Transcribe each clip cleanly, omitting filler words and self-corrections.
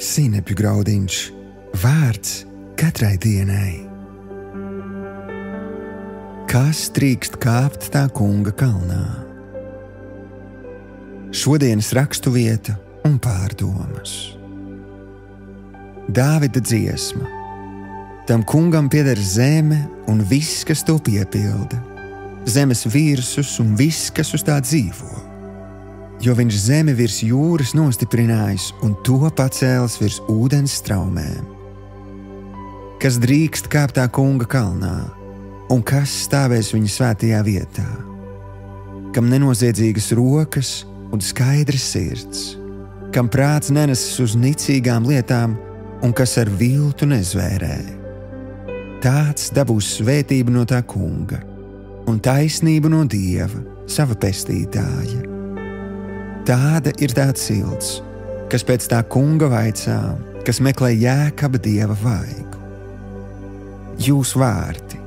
Sinepju graudiņš, vārds katrai dienai. Kas drīkst kāpt tā kunga kalnā? Šodienas raksturvieta un pārdomas. Dāvida dziesma. Tam kungam pieder zeme un viss, kas to piepilda, zemes virsmas un viss, kas uz tā dzīvo. Jo viņš zemi virs jūras nostiprinājis un to pacēlis virs ūdens straumēm. Kas drīkst kāpt tā kunga kalnā, un kas stāvēs viņa svētajā vietā? Kam nenoziedzīgas rokas un skaidrs sirds, kam prāts nenesas uz nicīgām lietām un kas ar viltu nezvērē. Tāds dabūs svētību no tā kunga un taisnību no Dieva, sava pestītāja. Tāda ir tā cilts, kas pēc tā kunga vaicā, kas meklē Jēkaba Dieva vaigu. Jūs vārti,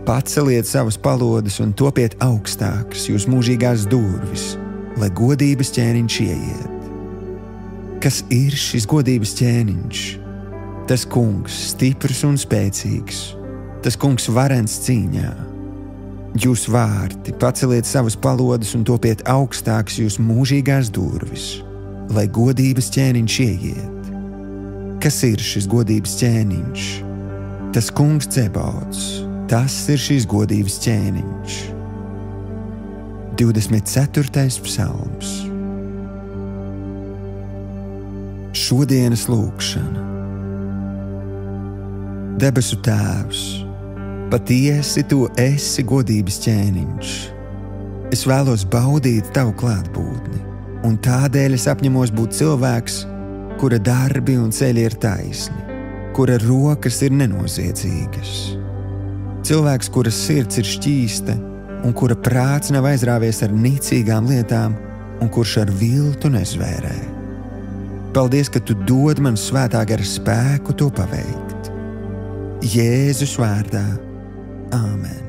paceliet savas palodes un topiet augstākas jūs mūžīgās durvis, lai godības ķēniņš ieiet. Kas ir šis godības ķēniņš? Tas kungs stiprs un spēcīgs, tas kungs varens cīņā. Jūs vārti, paceliet savas palodes un topiet augstākas jūs mūžīgās durvis, lai godības ķēniņš ieiet. Kas ir šis godības ķēniņš? Tas kungs Cebauds, tas ir šīs godības ķēniņš. 24. psalms. Šodienas lūkšana. Debesu Tēvs, patiesi tu esi godības ķēniņš. Es vēlos baudīt tavu klātbūtni, un tādēļ es apņemos būt cilvēks, kura darbi un ceļi ir taisni, kura rokas ir nenoziedzīgas. Cilvēks, kura sirds ir šķīsta, un kura prāts nav aizrāvies ar nicīgām lietām, un kurš ar viltu nezvērē. Paldies, ka tu dod man svētā gara spēku to paveikt. Jēzus vārdā. Āmen.